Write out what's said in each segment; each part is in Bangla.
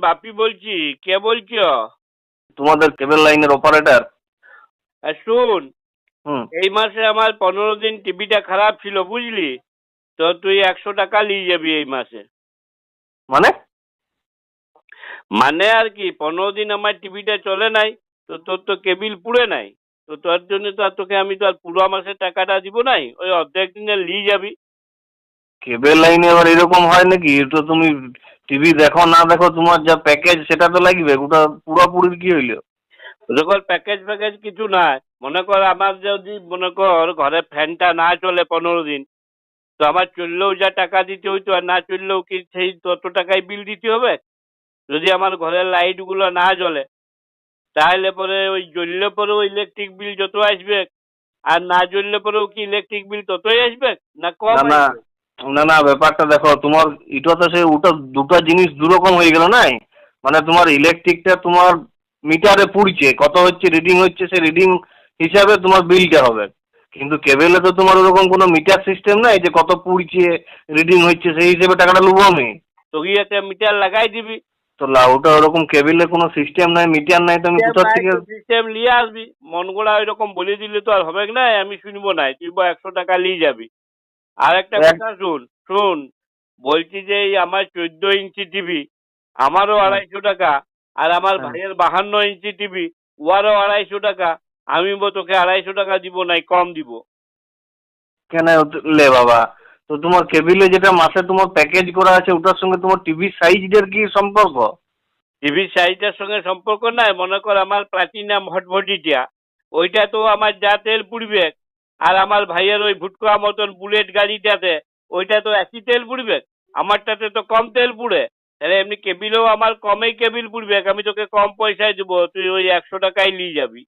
বাপি বলছি। কে বলছো? তোমাদের কেবল লাইনের অপারেটর। শোন, হুম। এই মাসে আমার 15 দিন টিভিটা খারাপ ছিল, বুঝলি? তো তুই 100 টাকা নিয়ে যাবি এই মাসে। মানে? মানে আর কি, 15 দিন আমার টিভিটা চলে নাই, তো তোর তো কেবিল পুড়ে নাই, তো তোর জন্য তো আর তোকে আমি তো আর পুরো মাসের টাকাটা দিব নাই, ওই অর্ধেক দিনে নিয়ে যাবি। কেবল লাইনে আবার এরকম হয় নাকি? তো তুমি টিভি দেখো না দেখো, তোমার যা প্যাকেজ সেটা তো লাগবে। ওটা পুরোপুরি কি হইলো? যখন প্যাকেজ ফ্যাকেজ কিছু নাই, মনে কর আমার যদি মনে কর ঘরে ফ্যানটা না চলে 15 দিন, তো আমার চললেও যা টাকা দিতে হইতো, আর না চললেও কি সেই তত টাকাই বিল দিতে হবে? যদি আমার ঘরের লাইট গুলো না জ্বলে, তাহলে পরে ওই জ্বললে পরেও ইলেকট্রিক বিল যত আসবে, আর না জ্বললে পরেও কি ইলেকট্রিক বিল ততই আসবে না কম না না আসবে? না না, ব্যাপারটা দেখো তোমার। এটা তো সে ওটা দুটো জিনিস দুরকম হয়ে গেল নাই। মানে তোমার ইলেকট্রিকটা তোমার মিটারে পুড়ছে, কত হচ্ছে রিডিং হচ্ছে, সে রিডিং হিসাবে তোমার বিলটা হবে। কিন্তু কেবেলে তো তোমার ওরকম কোনো মিটার সিস্টেম নাই যে কত পুড়ছে রিডিং হচ্ছে সেই হিসেবে টাকাটা লুবো আমি। তুই একটা মিটার লাগাই দিবি। তো ওটা ওরকম কেবিলে কোনো সিস্টেম নাই, মিটার নাই, তো আমি কোথা থেকে? সিস্টেম নিয়ে আসবি, মন গোড়া ওইরকম বলে দিলে তো আর হবে না, আমি শুনবো না, তুই 100 টাকা নিয়ে যাবি। আর একটা কথা শুন শুন, বলছি যে এই আমার 14 ইঞ্চি টিভি, আমারও 250 টাকা, আর আমার ভাইয়ের 52 ইঞ্চি টিভি, ওয়ারও 250 টাকা। আমি তোকে 250 টাকা দিব নাই, কম দিব। কেন লে বাবা? তো তোমার কেবিলে যেটা মাসে তোমার প্যাকেজ করা আছে ওটার সঙ্গে তোমার টিভির সাইজের কি সম্পর্ক? টিভির সাইজটার সঙ্গে সম্পর্ক নাই, মনে কর আমার প্লাটিনাম হটভটিটা, ওইটা তো আমার যা তেল পুড়বে, আর আমার ভাইয়ের ওই ভুটকা মতন বুলেট গাড়িটাতে ওইটা তো একই তেল পুড়বে, আমারটাতে তো কম তেল পুড়ে। তাহলে এমনি কেবিলেও আমার কমেই কেবিল পুড়বে, আমি তোকে কম পয়সায় দেবো, তুই ওই 100 টাকায় নিয়ে যাবি।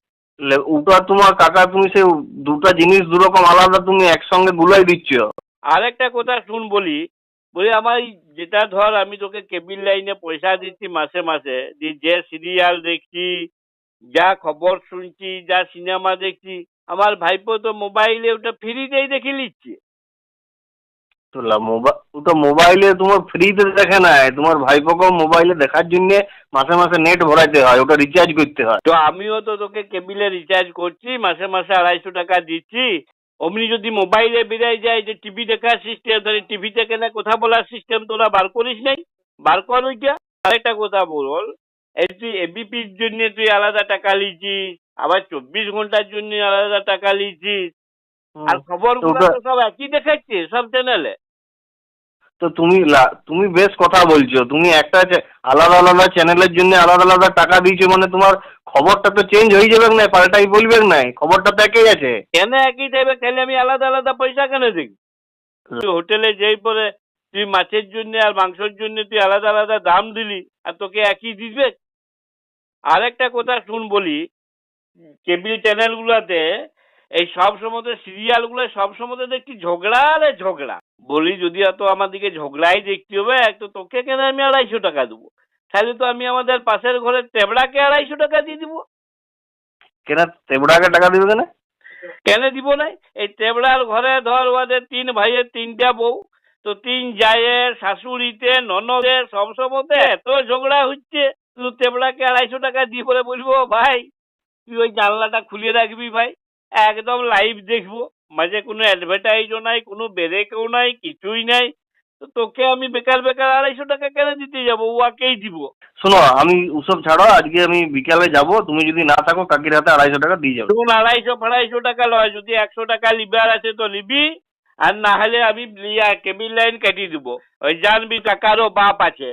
ওটা তোমার কাকা, তুমি সে দুটো জিনিস দুরকম আলাদা তুমি একসঙ্গে গুলাই দিচ্ছ। আরেকটা কথা শুন বলি, বলি আমার যেটা ধর আমি তোকে কেবিল লাইনে পয়সা দিচ্ছি মাসে মাসে, যে সিরিয়াল দেখছি, যা খবর শুনছি, যা সিনেমা দেখছি, আমার ভাইপো তো মোবাইলে ওটা ফ্রিতেই দেখে নিচ্ছে। তো ওটা মোবাইলে তোমার ফ্রিতে দেখে নাই, তোমার ভাইপোকে মোবাইলে দেখার জন্য মাসে মাসে নেট ভরাইতে হয়, ওটা রিচার্জ করতে হয়। তো আমিও তো তোকে কেবিলে রিচার্জ করছি, মাসে মাসে 250 টাকা দিচ্ছি। অমনি যদি মোবাইলে বেরিয়ে যায় যে টিভি দেখার সিস্টেম, তাহলে টিভি থেকে না কথা বলার সিস্টেম তোরা বার করিস নাই, বার কর ওইটা। আরেকটা কথা বল, এই তুই এবিপির জন্য তুই আলাদা টাকা লিছিস, আবার 24 ঘন্টার জন্য আলাদা টাকা লিছিস, আর তো খবরগুলো ওটা তো সব একই দেখাচ্ছে সব চ্যানেলে। তো তুমি বেশ কথা বলছো। তুমি একটা আলাদা আলাদা চ্যানেলের জন্য আলাদা আলাদা টাকা দিয়েছো, মানে তোমার খবরটা তো চেঞ্জ হয়ে যাবে না, পাল্টাই বলবে না, খবরটা তো একই আছে। কেন একই টাইপের, তাহলে আমি আলাদা আলাদা পয়সা কেন দিই? তুই হোটেলে যেই পরে তুই মাছের জন্য আর মাংসের জন্য তুই আলাদা আলাদা দাম দিলি, আর তোকে একই দিবে? আরেকটা কথা শুন বলি, কেবিল চ্যানেল গুলাতে এই সব সময় সিরিয়াল গুলো সব সময় দেখছি ঝগড়া রে ঝগড়া। বলি যদি এত আমাদেরকে ঝগড়াই দেখতে হবে, তো তোকে কেন আমি 250 টাকা দেবো? তাহলে তো আমি আমাদের পাশের ঘরের টেবড়াকে 250 টাকা দিয়ে দিব। কেন তেবড়াকে টাকা দিবে কেন? কেন দিব নাই? এই টেবড়ার ঘরে ধর ওদের 3 ভাইয়ের 3টা বউ, তো 3 জায়ের শাশুড়িতে ননদের সব সময় এত ঝগড়া হচ্ছে, তুই টেবড়াকে 250 টাকা দিয়ে পরে বলবো ভাই তুই ওই জানলাটা খুলে রাখবি ভাই, একদম লাইভ দেখবো, মাঝে কোনো অ্যাডভার্টাইজও নাই, কোনো ব্রেকও নাই, কিছুই নাই। তো তোকে আমি বেকার বেকার 250 টাকা কেন দিতে যাবো, ওয়াকেই দিব। শোনো, আমি ওসব ছাড়ো, আজকে আমি বিকালে যাব, তুমি যদি না থাকো কাকির হাতে 250 টাকা দিয়ে যাবে। ধরুন 250-250 টাকা লয়, যদি 100 টাকা লিবার আছে তো নিবি, আর না হলে আমি কেবিল লাইন কেটে দিব। ওই জানবি কাকারও বাপ আছে।